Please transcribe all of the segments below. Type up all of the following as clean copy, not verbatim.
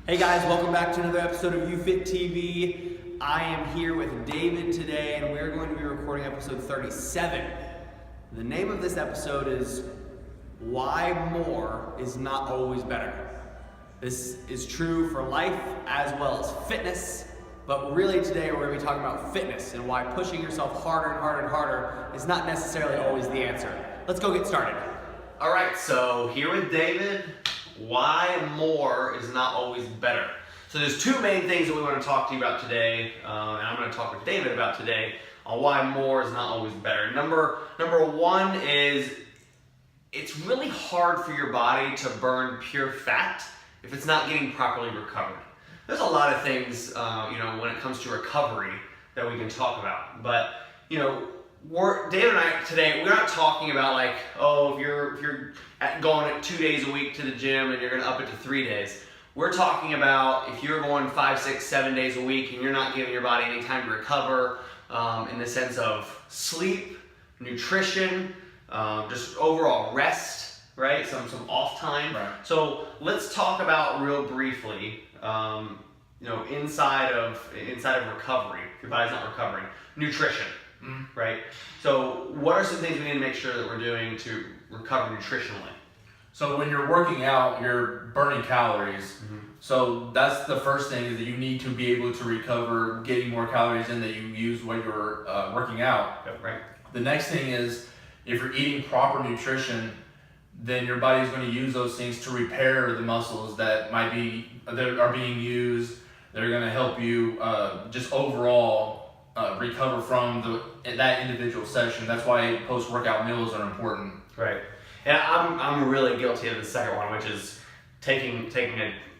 Hey guys, welcome back to another episode of UFit TV. I am here with David today and we're going to be recording episode 37. The name of this episode is Why More is Not Always Better. This is true for life as well as fitness, but really today we're going to be talking about fitness and why pushing yourself harder and harder and harder is not necessarily always the answer. Let's go get started. All right, so here with David, why more is not always better. So there's two main things that we want to talk to you about today, and I'm going to talk with David about today on why more is not always better. Number one is it's really hard for your body to burn pure fat if it's not getting properly recovered. There's a lot of things, when it comes to recovery that we can talk about, but David and I today, we're not talking about like, if you're going at 2 days a week to the gym and you're going to up it to 3 days. We're talking about if you're going 5, 6, 7 days a week and you're not giving your body any time to recover, in the sense of sleep, nutrition, just overall rest, right? Some off time. Right. So let's talk about real briefly, inside of recovery, if your body's not recovering, nutrition. Right? So what are some things we need to make sure that we're doing to recover nutritionally? So when you're working out, you're burning calories. Mm-hmm. So that's the first thing, is that you need to be able to recover getting more calories in that you use when you're working out. Yep, right. The next thing is, if you're eating proper nutrition, then your body's going to use those things to repair the muscles that are being used. They're going to help you just overall recover from that individual session. That's why post-workout meals are important. Right. And I'm really guilty of the second one, which is taking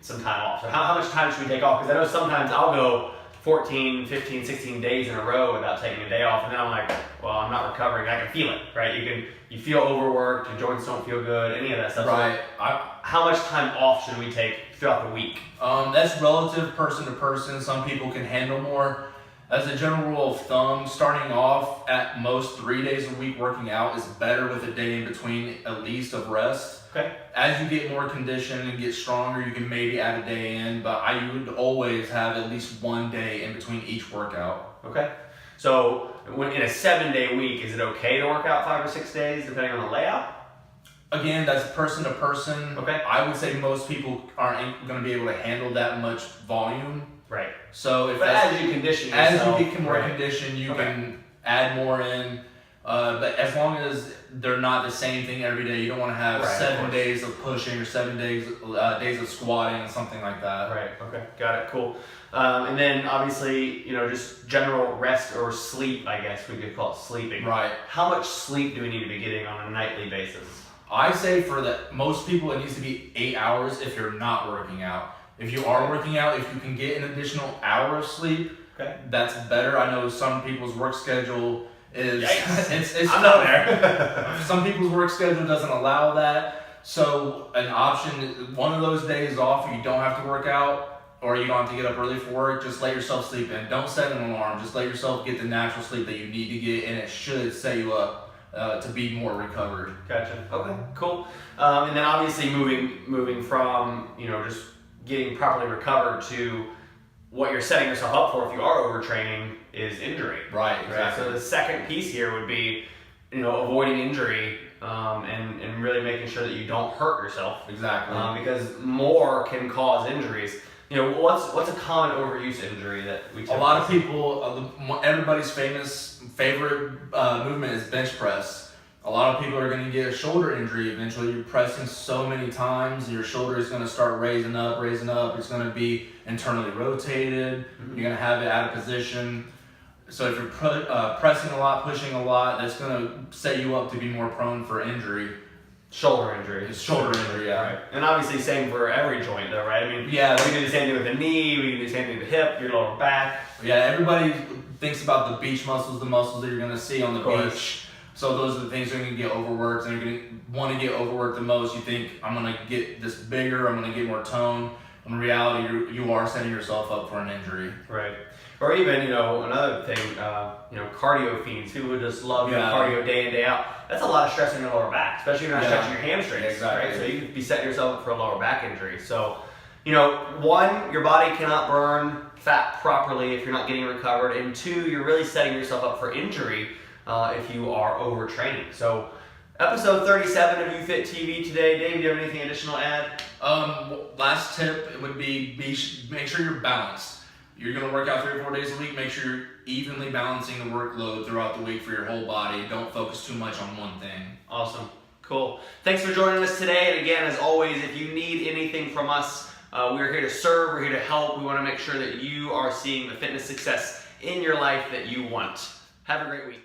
some time off. So how much time should we take off? Because I know sometimes I'll go 14, 15, 16 days in a row without taking a day off, and then I'm like, well, I'm not recovering. I can feel it, right? You feel overworked, your joints don't feel good, any of that stuff. Right. So how much time off should we take throughout the week? That's relative, person to person. Some people can handle more. As a general rule of thumb, starting off at most 3 days a week working out is better with a day in between at least of rest. Okay. As you get more conditioned and get stronger, you can maybe add a day in, but I would always have at least 1 day in between each workout. Okay. So in a 7-day week, is it okay to work out 5 or 6 days depending on the layout? Again, that's person to person. Okay. I would say most people aren't going to be able to handle that much volume. Right. So as you condition yourself, as you get more conditioned, you can add more in. But as long as they're not the same thing every day, you don't want to have 7 days of pushing or 7 days of squatting and something like that. Right. Okay. Got it. Cool. And then obviously, just general rest or sleep. I guess we could call it sleeping. Right. How much sleep do we need to be getting on a nightly basis? I say for most people, it needs to be 8 hours if you're not working out. If you are working out, if you can get an additional hour of sleep, that's better. I know some people's work schedule is... it's I'm not there. Some people's work schedule doesn't allow that. So an option, one of those days off, you don't have to work out or you don't have to get up early for work, just let yourself sleep in. Don't set an alarm. Just let yourself get the natural sleep that you need to get, and it should set you up to be more recovered. Gotcha. Okay, cool. And then obviously moving from, just getting properly recovered to what you're setting yourself up for if you are overtraining is injury. Right, exactly. So the second piece here would be, avoiding injury and really making sure that you don't hurt yourself. Exactly. Because more can cause injuries. What's a common overuse injury that we A lot of people, everybody's favorite movement is bench press. A lot of people are going to get a shoulder injury eventually. You're pressing so many times, your shoulder is going to start raising up. It's going to be internally rotated. Mm-hmm. You're going to have it out of position. So if you're pressing a lot, pushing a lot, that's going to set you up to be more prone for injury. Shoulder injury. It's shoulder injury, yeah. Right. And obviously same for every joint though, right? I mean, yeah, we can do the same thing with the knee, we can do the same thing with the hip, your lower back. Yeah, everybody thinks about the beach muscles, the muscles that you're going to see on the beach. So those are the things that are going to get overworked, and you're going to want to get overworked the most. You think, I'm going to get this bigger, I'm going to get more tone. In reality, you are setting yourself up for an injury. Right. Or even, another thing, cardio fiends, people who just love cardio day in, day out. That's a lot of stress on your lower back, especially if you're not stretching your hamstrings. Exactly. Right? So you could be setting yourself up for a lower back injury. So, You know, one, your body cannot burn fat properly if you're not getting recovered, and two, you're really setting yourself up for injury if you are overtraining. So, episode 37 of UFit TV today. Dave, do you have anything additional to add? Last tip would be make sure you're balanced. You're going to work out 3 or 4 days a week. Make sure you're evenly balancing the workload throughout the week for your whole body. Don't focus too much on one thing. Awesome. Cool. Thanks for joining us today. And again, as always, if you need anything from us, we're here to serve. We're here to help. We want to make sure that you are seeing the fitness success in your life that you want. Have a great week.